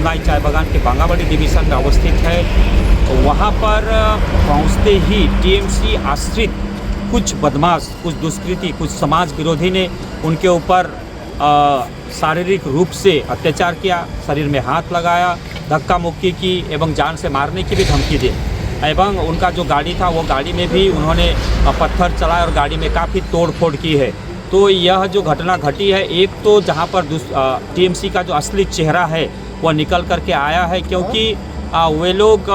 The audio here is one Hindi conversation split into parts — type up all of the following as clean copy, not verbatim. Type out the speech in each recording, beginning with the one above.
सुनाई चाय बागान के बांगाबाड़ी डिवीज़न में अवस्थित है। वहाँ पर पहुँचते ही टीएमसी आश्रित कुछ बदमाश, कुछ दुष्कृति, कुछ समाज विरोधी ने उनके ऊपर शारीरिक रूप से अत्याचार किया, शरीर में हाथ लगाया, धक्का मुक्की की एवं जान से मारने की भी धमकी दी। एवं उनका जो गाड़ी था वो गाड़ी में भी उन्होंने पत्थर चलाए और गाड़ी में काफ़ी तोड़ फोड़ की है। तो यह जो घटना घटी है, एक तो जहां पर टीएमसी का जो असली चेहरा है वह निकल करके आया है, क्योंकि वे लोग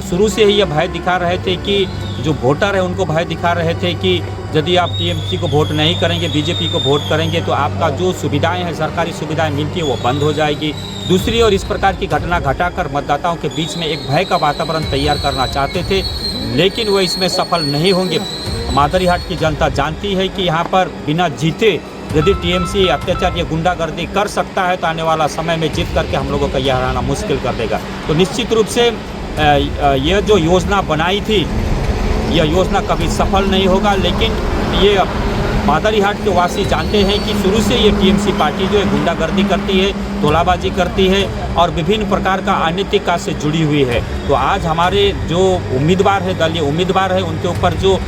शुरू से ही यह भय दिखा रहे थे कि जो वोटर है उनको भय दिखा रहे थे कि यदि आप टीएमसी को वोट नहीं करेंगे, बीजेपी को वोट करेंगे तो आपका जो सुविधाएं हैं, सरकारी सुविधाएं मिलती है वो बंद हो जाएगी। दूसरी ओर इस प्रकार की घटना घटाकर मतदाताओं के बीच में एक भय का वातावरण तैयार करना चाहते थे, लेकिन वो इसमें सफल नहीं होंगे। मादरीहाट की जनता जानती है कि यहाँ पर बिना जीते यदि टीएमसी अत्याचार या गुंडागर्दी कर सकता है तो आने वाला समय में जीत करके हम लोगों का यह हराना मुश्किल कर देगा। तो निश्चित रूप से यह जो योजना बनाई थी, यह योजना कभी सफल नहीं होगा। लेकिन ये मादरीहाट के वासी जानते हैं कि शुरू से ये टीएमसी पार्टी जो है गुंडागर्दी करती है, तोलाबाजी करती है और विभिन्न प्रकार का अनैतिक कार्य से जुड़ी हुई है। तो आज हमारे जो उम्मीदवार है, दलीय उम्मीदवार है, उनके ऊपर जो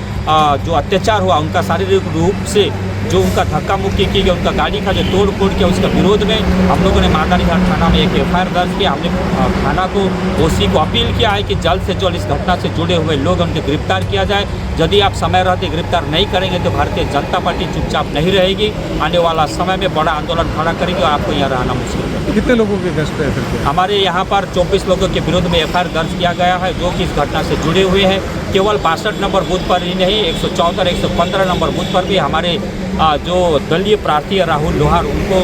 अत्याचार हुआ, उनका शारीरिक रूप से जो उनका धक्का मुक्की की गई, उनका गाड़ी का जो तोड़ फोड़ किया, उसके विरोध में हम लोगों ने मादरीहाट थाना में एक एफआईआर दर्ज किया। हमने थाना को, ओसी को अपील किया है कि जल्द से जल्द इस घटना से जुड़े हुए लोग उनके गिरफ्तार किया जाए। यदि आप समय रहते गिरफ्तार नहीं करेंगे तो भारतीय जनता पार्टी चुपचाप नहीं रहेगी, आने वाला समय में बड़ा आंदोलन खड़ा करेगी और आपको यहाँ रहना मुश्किल है। कितने लोगों के अरेस्ट है? हमारे यहाँ पर 24 लोगों के विरोध में एफआईआर दर्ज किया गया है, जो कि इस घटना से जुड़े हुए हैं। केवल 62 नंबर बूथ पर ही नहीं, 114 और 115 नंबर बूथ पर भी हमारे जो दलीय प्रार्थी राहुल लोहार, उनको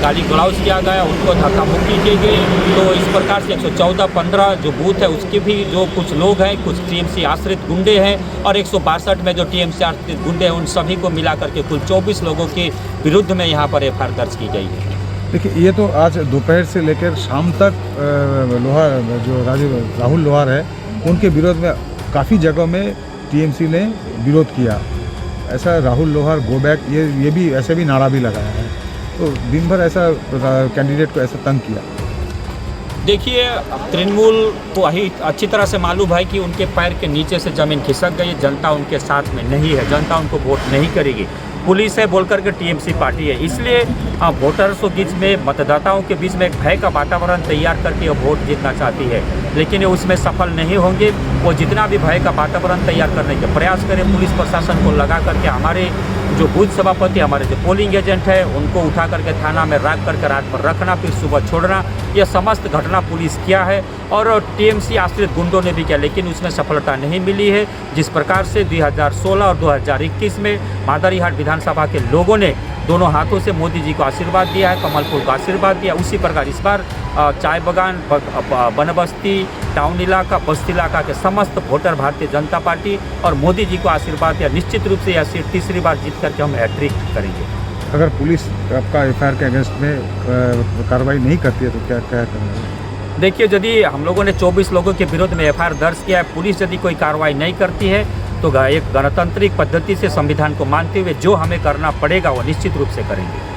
गाली गलौज किया गया, उनको धक्का मुक्की की गई। तो इस प्रकार से 114-15 जो बूथ है उसके भी जो कुछ लोग हैं, कुछ टीएमसी आश्रित गुंडे हैं और 162 में जो टीएमसी आश्रित गुंडे हैं, उन सभी को मिला करके कुल 24 लोगों के विरुद्ध में यहाँ पर एफआईआर दर्ज की गई है। देखिए, ये तो आज दोपहर से लेकर शाम तक राहुल लोहार है, उनके विरोध में काफ़ी जगहों में टीएमसी ने विरोध किया। ऐसा राहुल लोहार गो बैक, ये भी ऐसे भी नारा भी लगाया है। तो दिन भर ऐसा कैंडिडेट को ऐसा तंग किया। देखिए, तृणमूल को अच्छी तरह से मालूम है कि उनके पैर के नीचे से ज़मीन खिसक गई, जनता उनके साथ में नहीं है, जनता उनको वोट नहीं करेगी। पुलिस है बोल करके टीएमसी पार्टी है, इसलिए वोटर्स के बीच में, मतदाताओं के बीच में एक भय का वातावरण तैयार करके वो वोट जीतना चाहती है, लेकिन ये उसमें सफल नहीं होंगे। वो जितना भी भय का वातावरण तैयार करने के प्रयास करें, पुलिस प्रशासन को लगा करके, हमारे जो बूथ सभापति, हमारे जो पोलिंग एजेंट है, उनको उठा करके थाना में रख करके रात भर रखना, फिर सुबह छोड़ना, यह समस्त घटना पुलिस किया है और टीएमसी आश्रित गुंडों ने भी किया, लेकिन उसमें सफलता नहीं मिली है। जिस प्रकार से 2016 और 2021 में मादरीहाट विधानसभा के लोगों ने दोनों हाथों से मोदी जी को आशीर्वाद दिया है, कमल फूल को आशीर्वाद दिया, उसी प्रकार इस बार चाय बागान, बनबस्ती, टाउन इलाका, बस्ती इलाका के समस्त वोटर भारतीय जनता पार्टी और मोदी जी को आशीर्वाद दिया। निश्चित रूप से यह सीट तीसरी बार जीत करके हम हैट्रिक करेंगे। अगर पुलिस आपका एफआईआर के अगेंस्ट में कार्रवाई नहीं करती है तो क्या करेंगे? देखिए, यदि हम लोगों ने 24 लोगों के विरोध में एफआईआर दर्ज किया है, पुलिस यदि कोई कार्रवाई नहीं करती है तो एक गणतांत्रिक पद्धति से, संविधान को मानते हुए जो हमें करना पड़ेगा वो निश्चित रूप से करेंगे।